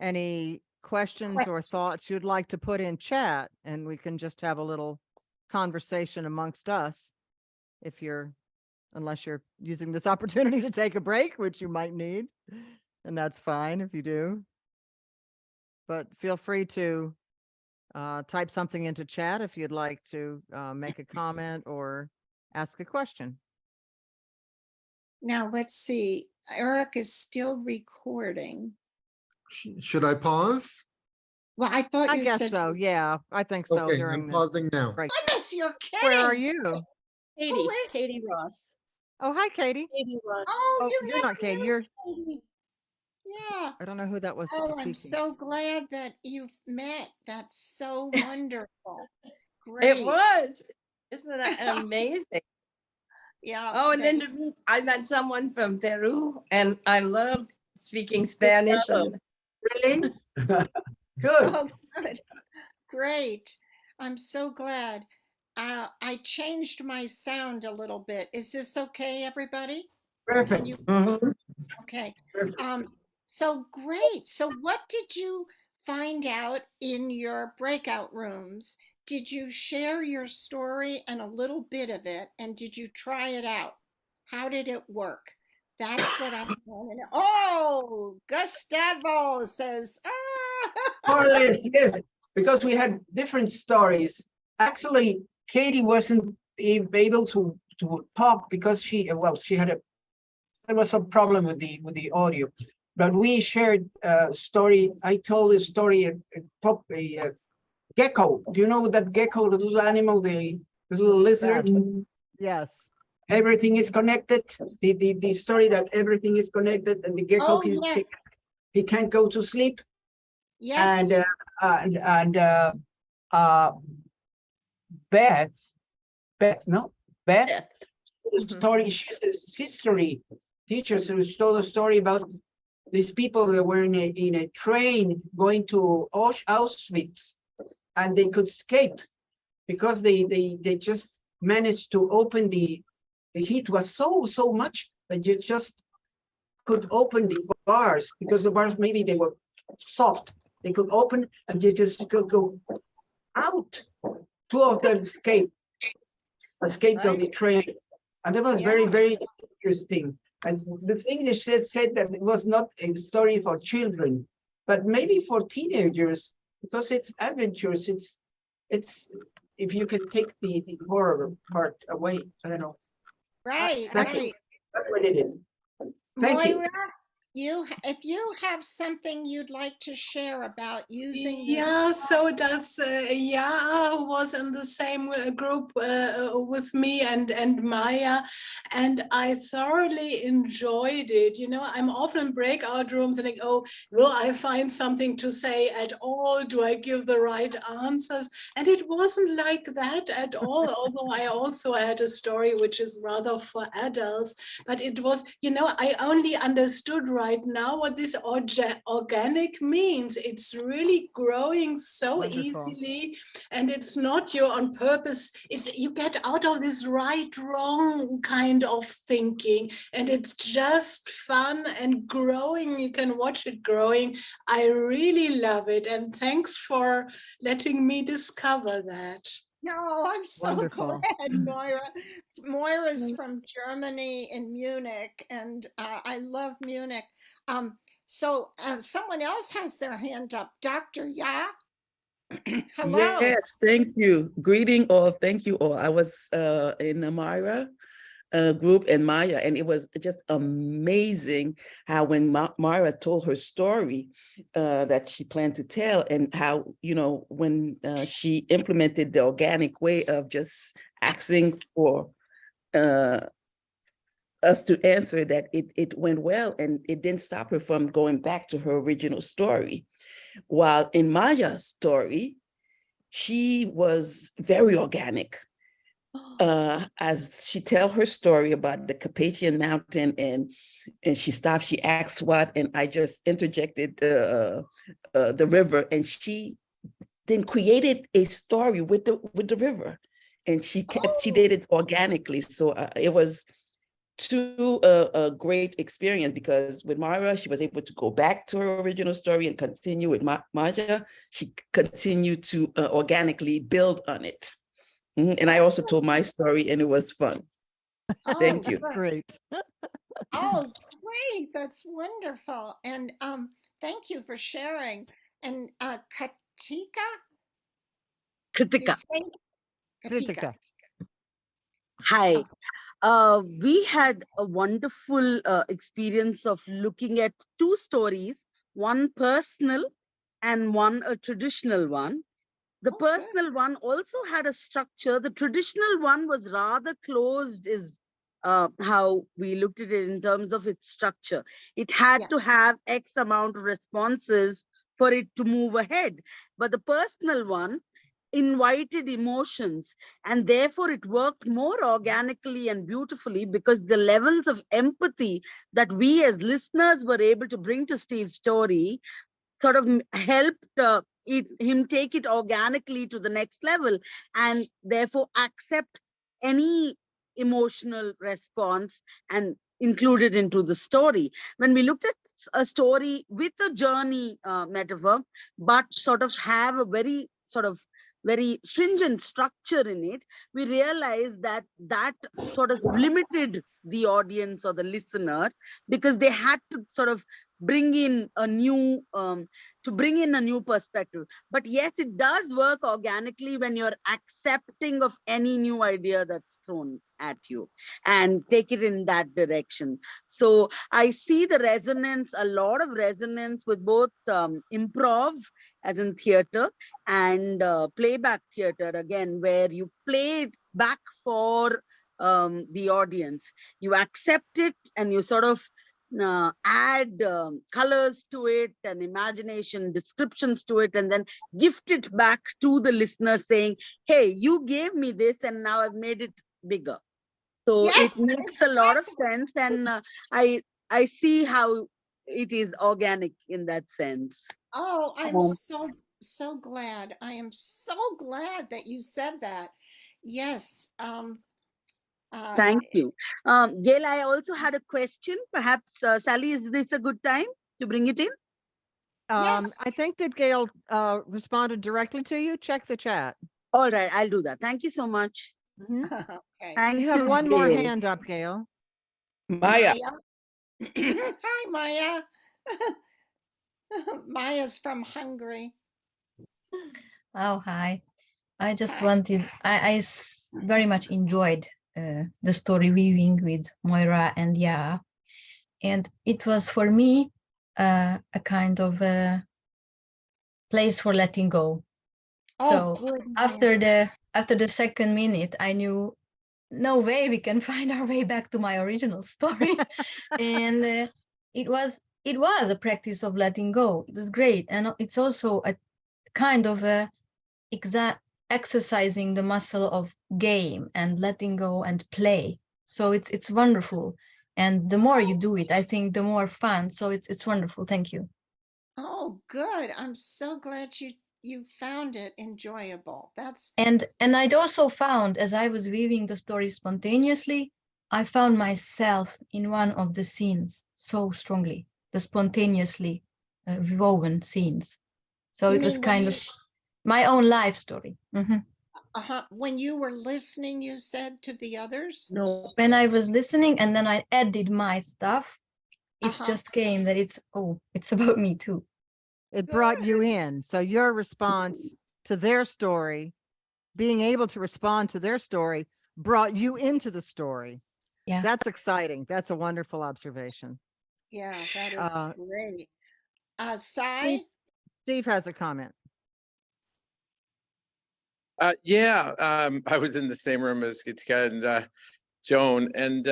any questions or thoughts you'd like to put in chat? And we can just have a little conversation amongst us if you're, unless you're using this opportunity to take a break, which you might need. And that's fine if you do. But feel free to type something into chat if you'd like to make a comment or ask a question. Now, let's see. Eric is still recording. Should I pause? Well, I thought I you guess said. so. Yeah, I think so. Okay, During I'm the pausing now. break. Goodness, you're kidding. Where are you? Katie, is- Katie Ross. Oh, hi, Katie. Katie Ross. Oh, Oh, you you're never not Katie. knew You're, Katie. Yeah. I don't know who that was Oh, speaking. I'm so glad that you've met. That's so wonderful. It Great. was. Isn't that amazing? Yeah. Oh, and that then you- to meet, I met someone from Peru, and I love speaking Spanish. And Really? Good. Oh, good. Great. I'm so glad. I changed my sound a little bit. Is this okay, everybody? Perfect. You Mhm. okay? Perfect. So great. So what did you find out in your breakout rooms? Did you share your story and a little bit of it? And did you try it out? How did it work? That's what I want to know. Oh, Gustavo says, More or less, yes, because we had different stories. Actually, Katie wasn't able to talk because she had there was some problem with the audio. But we shared a story. I told a story, a gecko. Do you know that gecko, the little animal, the little lizard? Yes. Yes. Everything is connected. The story that everything is connected and the gecko oh, yes, he can't go to sleep. yes. And Beth, no, Beth, Yeah. story. She's a history teacher, so she told a story about these people that were in a train going to Auschwitz, and they could escape because they just managed to open the heat was so much that you just could open the bars, because the bars maybe they were soft. They could open and you just could go out. Two of them escaped on the train. And that was very, Yeah. very interesting. And the thing that she said that it was not a story for children, but maybe for teenagers, because it's adventures. It's if you can take the horror part away. I don't know. Right, That's right. That's what it is. Thank you. Moira, if you have something you'd like to share about using this. Yeah, so does who was in the same group with me and Maya, and I thoroughly enjoyed it. You know, I'm often in breakout rooms and I go, will I find something to say at all? Do I give the right answers? And it wasn't like that at all, although I also had a story which is rather for adults, but it was, you know, I only understood right now what this organic means. It's really growing so Wonderful. easily, and it's not you on purpose. It's you get out of this right wrong kind of thinking, and it's just fun and growing. You can watch it growing. I really love it, and thanks for letting me discover that. No, I'm so Wonderful. glad, Moira. Moira's from Germany in Munich, and I love Munich. So someone else has their hand up. Dr. Ya. Hello. Yes, thank you. Greeting all, thank you all. I was in Amira group and Maya, and it was just amazing how when Mara told her story that she planned to tell, and how, you know, when she implemented the organic way of just asking for us to answer that it went well, and it didn't stop her from going back to her original story. While in Maya's story, she was very organic. As she tell her story about the Carpathian Mountain, and she stopped, she asked what, and I just interjected the river, and she then created a story with the river, and she did it organically. So it was a great experience, because with Mara, she was able to go back to her original story and continue. With Maja, she continued to organically build on it. And I also told my story, and it was fun. Thank you. Great. Oh, great. That's wonderful. And thank you for sharing. And Katika? You Kritika. say Katika. Kritika. Hi. Oh. We had a wonderful experience of looking at two stories, one personal and one a traditional one. The Oh, good. personal one also had a structure. The traditional one was rather closed, is how we looked at it in terms of its structure. It had Yeah. to have X amount of responses for it to move ahead. But the personal one invited emotions, and therefore it worked more organically and beautifully, because the levels of empathy that we as listeners were able to bring to Steve's story sort of helped him take it organically to the next level, and therefore accept any emotional response and include it into the story. When we looked at a story with a journey metaphor, but sort of have a very stringent structure in it, we realized that sort of limited the audience or the listener, because they had to sort of bring in a new perspective. But yes, it does work organically when you're accepting of any new idea that's thrown at you and take it in that direction. So I see the resonance, a lot of resonance with both improv as in theater and playback theater, again, where you play it back for the audience. You accept it and you sort of add colors to it and imagination descriptions to it, and then gift it back to the listener saying, hey, you gave me this and now I've made it bigger. So Yes, it makes a lot of exactly. sense, and I see how it is organic in that sense. Oh, I'm Um, so glad. I am so glad that you said that. Yes. Thank you. Gail, I also had a question. Perhaps, Sally, is this a good time to bring it in? Yes. I think that Gail responded directly to you. Check the chat. All right, I'll do that. Thank you so much. Okay. Thank You have you, one more Gail. hand up, Gail. Maya. Hi, Maya. Maya's from Hungary. Oh, hi. I just wanted, very much enjoyed the story weaving with Moira and Yaa. And it was for me a kind of a place for letting go. Oh, So good, after the second minute, I knew no way we can find our way back to my original story. And it was a practice of letting go. It was great. And it's also a kind of a exercising the muscle of game and letting go and play. So it's wonderful. And the more you do it, I think the more fun. So it's wonderful. Thank you. Oh, good. I'm so glad you found it enjoyable. And I'd also found, as I was weaving the story spontaneously, I found myself in one of the scenes so strongly, the spontaneously woven scenes. So You it was mean kind of my own life story. when you were listening, you said to the others? No. When I was listening and then I added my stuff, it just came that it's about me too. It brought you in. So your response to their story, being able to respond to their story, brought you into the story. Yeah. That's exciting. That's a wonderful observation. Yeah, that is great. Sai? Steve has a comment. I was in the same room as Gitka and Joan, and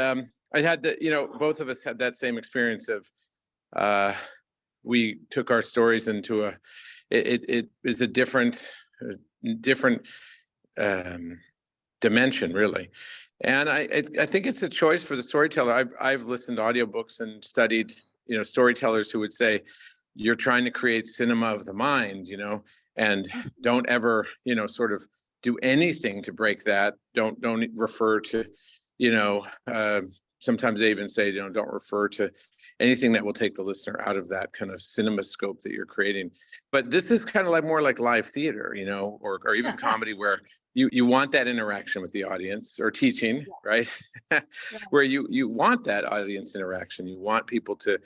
I had the, both of us had that same experience of, we took our stories into it is a different dimension, really. And I think it's a choice for the storyteller. I've listened to audiobooks and studied, storytellers who would say, you're trying to create cinema of the mind, and don't ever, sort of do anything to break that. Don't refer to, sometimes they even say, don't refer to anything that will take the listener out of that kind of cinema scope that you're creating. But this is kind of like more like live theater, or even comedy, where you want that interaction with the audience, or teaching, right? Where you want that audience interaction. You want people to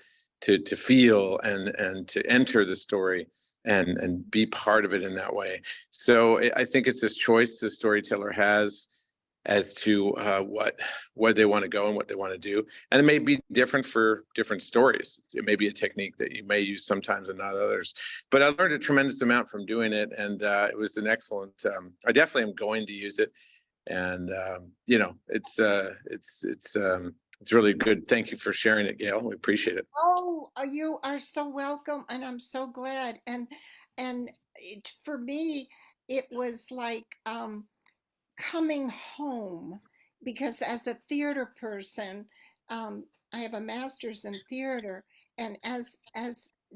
feel and to enter the story and be part of it in that way. So I think it's this choice the storyteller has as to where they want to go and what they want to do. And it may be different for different stories. It may be a technique that you may use sometimes and not others. But I learned a tremendous amount from doing it, and it was an excellent. I definitely am going to use it, and it's really good. Thank you for sharing it, Gail. We appreciate it. Oh, you are so welcome, and I'm so glad. And for me, it was like coming home, because as a theater person, I have a master's in theater, and as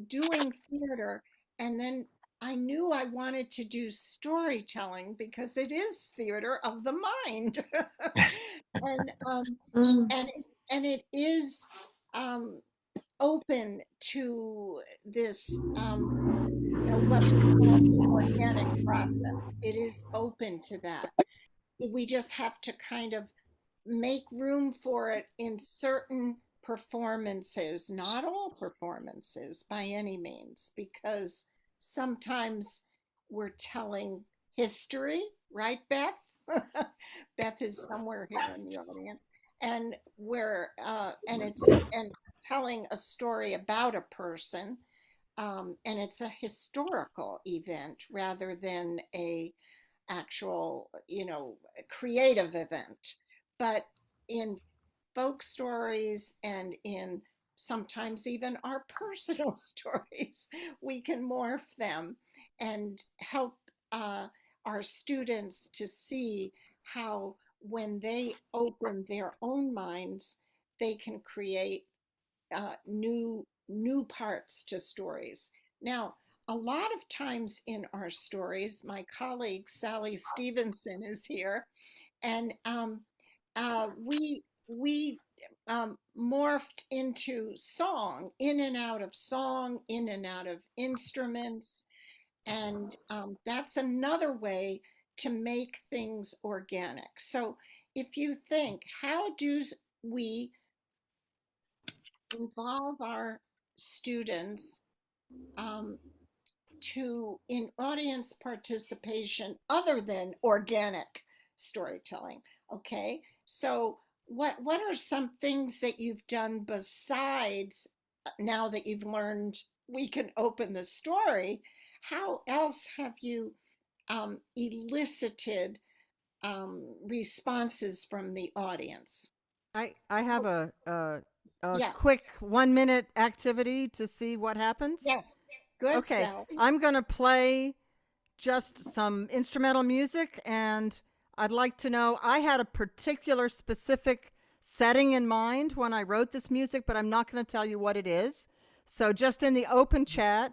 doing theater, and then I knew I wanted to do storytelling because it is theater of the mind. and and it is open to this what we call the organic process. It is open to that. We just have to kind of make room for it in certain performances, not all performances by any means, because sometimes we're telling history, right, Beth? Beth is somewhere here in the audience, and and telling a story about a person, and it's a historical event rather than a actual, creative event. But in folk stories and in sometimes even our personal stories, we can morph them and help our students to see how, when they open their own minds, they can create new parts to stories. Now, a lot of times in our stories, my colleague Sally Stevenson is here, and we morphed into song, in and out of song, in and out of instruments, and that's another way to make things organic. So, if you think, how do we involve our students in audience participation other than organic storytelling? Okay, so what are some things that you've done besides, now that you've learned we can open the story? How else have you elicited responses from the audience? I have a Yeah. quick 1-minute activity to see what happens. Yes. Good, Okay, Sally. I'm going to play just some instrumental music, and I'd like to know, I had a particular specific setting in mind when I wrote this music, but I'm not going to tell you what it is. So just in the open chat,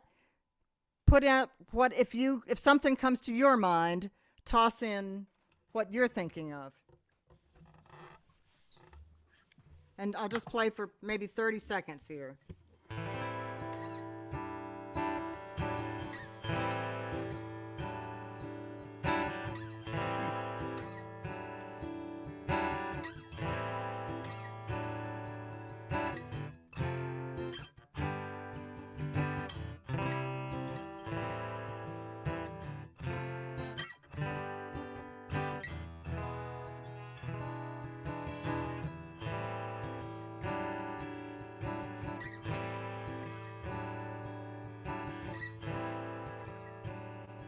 put out if something comes to your mind, toss in what you're thinking of. And I'll just play for maybe 30 seconds here.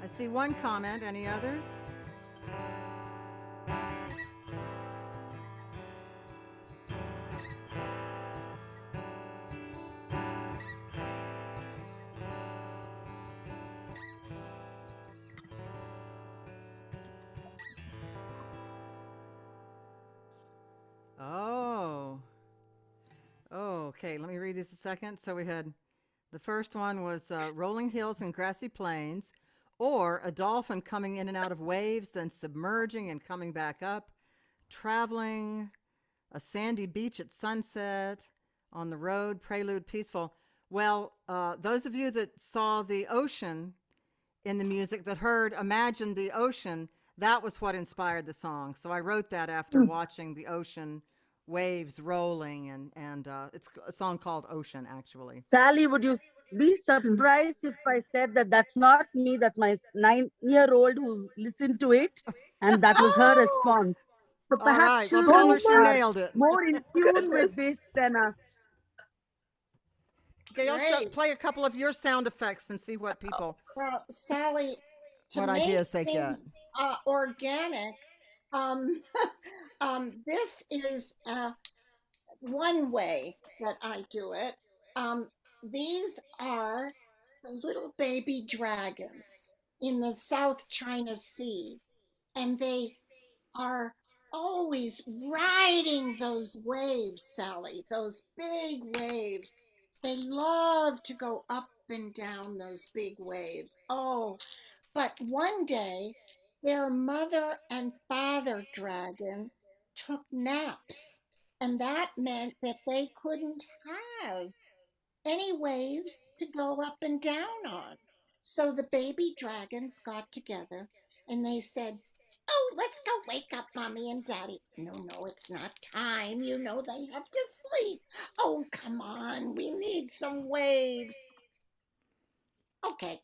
I see one comment. Any others? Okay, let me read these a second. So we had the first one was rolling hills and grassy plains, or a dolphin coming in and out of waves, then submerging and coming back up, traveling, a sandy beach at sunset, on the road, prelude, peaceful. Well, those of you that saw the ocean in the music, that heard Imagine the Ocean, that was what inspired the song. So I wrote that after watching the ocean waves rolling, and it's a song called Ocean, actually. Sally, would you be surprised if I said that that's not me, that's my 9-year-old who listened to it, and that was her Oh, response. So All perhaps right, well, tell children her she are nailed it. more in tune with Goodness. this than us. Gail, great. play a couple of your sound effects and see what people, Well, Sally, to what make ideas they get. things organic, um, this is one way that I do it. These are the little baby dragons in the South China Sea, and they are always riding those waves, Sally, those big waves. They love to go up and down those big waves. Oh, but one day their mother and father dragon took naps, and that meant that they couldn't have any waves to go up and down on. So the baby dragons got together and they said, "Oh, let's go wake up mommy and daddy." "No, no, it's not time. You know they have to sleep." "Oh, come on. We need some waves." Okay.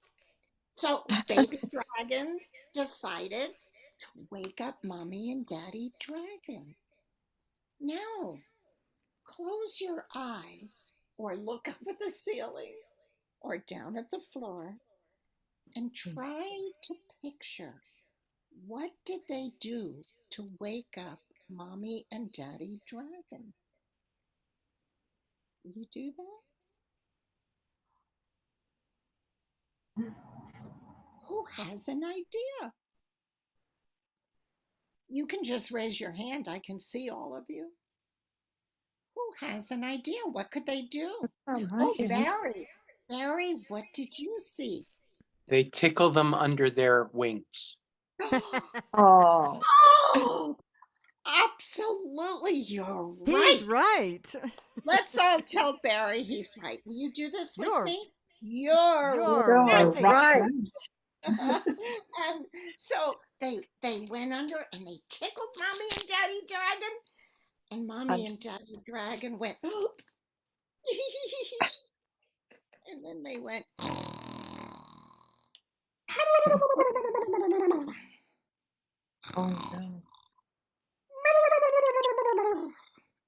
So baby dragons decided to wake up mommy and daddy dragon. Now, close your eyes or look up at the ceiling or down at the floor and try to picture, what did they do to wake up mommy and daddy dragon? Will you do that? Who has an idea? You can just raise your hand. I can see all of you. Who has an idea? What could they do? Oh, Barry. Barry, what did you see? They tickle them under their wings. Oh, Oh, absolutely. You're right. He's right. Let's all tell Barry he's right. Will you do this with You're- me? You're you're right. right. And so they went under and they tickled mommy and daddy dragon, and mommy and daddy dragon went and then they went Oh, no.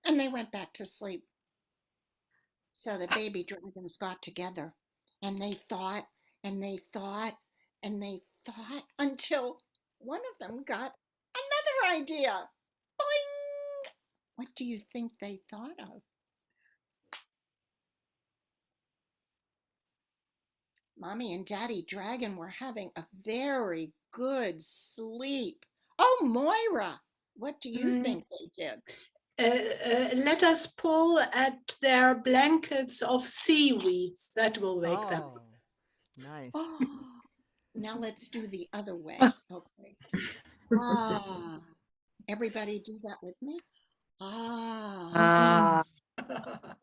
and they went back to sleep. So the baby dragons got together and they thought and they thought and they thought until one of them got another idea. Boing! What do you think they thought of? Mommy and Daddy Dragon were having a very good sleep. Oh, Moira, what do you think they did? Let us pull at their blankets of seaweeds. That will wake them. Oh, nice. Oh, now let's do the other way. Okay. Ah, everybody do that with me. Ah,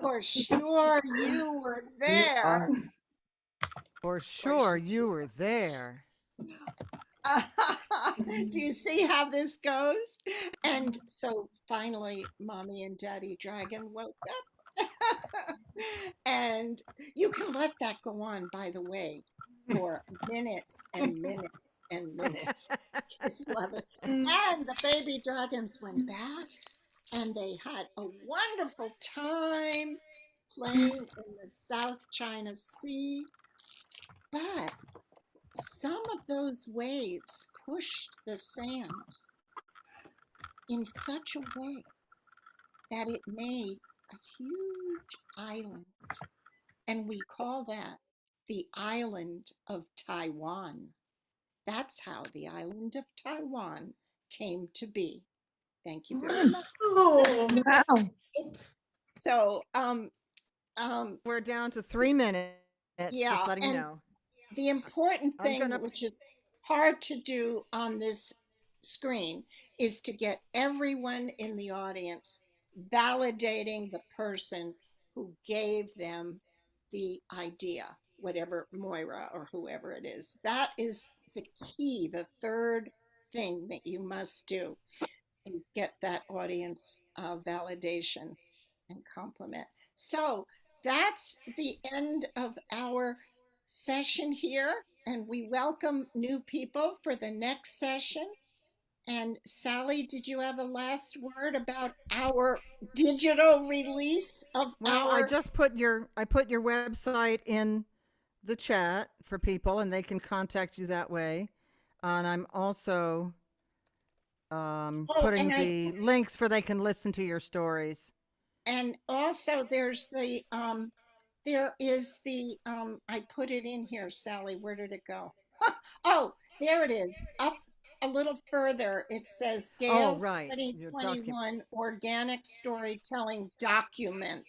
for sure you were there. For sure you were there. Do you see how this goes? And so finally, Mommy and Daddy Dragon woke up. And you can let that go on, by the way, for minutes and minutes and minutes. Kids love it. And the baby dragons went back and they had a wonderful time playing in the South China Sea. But some of those waves pushed the sand in such a way that it made a huge island. And we call that the island of Taiwan. That's how the island of Taiwan came to be. Thank you very much. Oh, Wow. So We're down to 3 minutes, Yeah, just letting you and know. the important I'm thing, gonna- which is hard to do on this screen, is to get everyone in the audience validating the person who gave them the idea, whatever, Moira or whoever it is. That is the key, the third thing that you must do is get that audience validation and compliment. So that's the end of our session here, and we welcome new people for the next session. And Sally, did you have a last word about our digital release of Well, I our? just put your website in the chat for people, and they can contact you that way. And I'm also putting And the links for they can listen to your stories. and also there's there is the I put it in here, Sally. Where did it go? Oh, there it is. Up a little further, it says Oh, Gail's right. Your 2021 Organic Storytelling Document.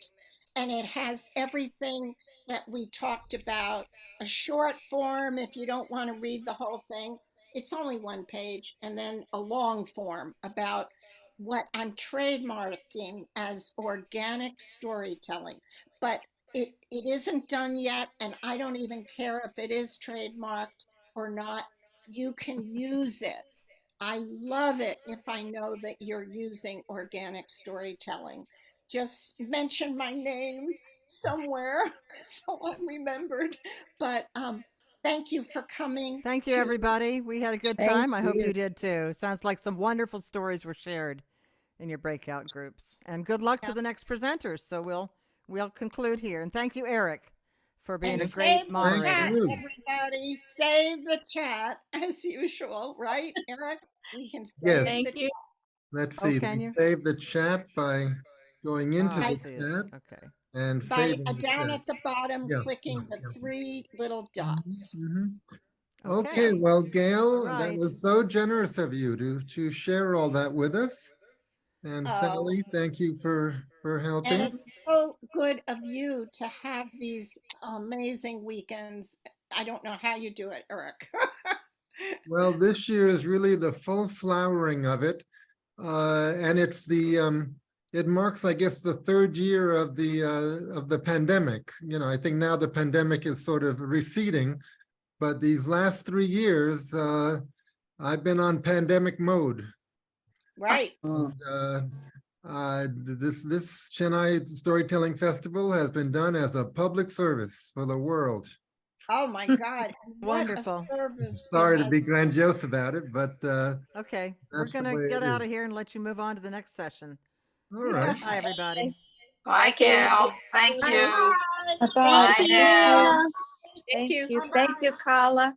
And it has everything that we talked about, a short form if you don't want to read the whole thing. It's only one page, and then a long form about what I'm trademarking as organic storytelling. But it isn't done yet, and I don't even care if it is trademarked or not. You can use it. I love it if I know that you're using organic storytelling. Just mention my name somewhere so I'm remembered. But thank you for coming. Thank you, everybody. We had a good Thank time. I hope you. you did too. Sounds like some wonderful stories were shared in your breakout groups. And good luck to the next presenters. So we'll conclude here. And thank you, Eric, for being And a save great the moderator. chat, you. everybody. Save the chat as usual, right, Eric? We can Yes. save the you. Let's Oh, see. can We you? save the chat by going into I the see it. chat Okay. and by saving the down chat. at the bottom, Yeah, clicking the yeah. three little Mhm, dots. mhm. Okay. Okay, well, Gail, All that right. was so generous of you to share all that with us. And Oh, Sally, thank you for and helping. it's so good of you to have these amazing weekends. I don't know how you do it, Eric. Well, this year is really the full flowering of it. And it's it marks, I guess, the third year of the pandemic. You know, I think now the pandemic is sort of receding, but these last 3 years, I've been on pandemic mode. Right. Oh, This Chennai Storytelling Festival has been done as a public service for the world. Oh my God. And what a Wonderful. service it Sorry to be has. grandiose about it, but Okay. We're that's the going to way get it out is. of here and let you move on to the next session. All right. Bye, everybody. Bye, Gail. Thank you. Bye. bye-bye. Bye now. Thank you. Thank you, Carla.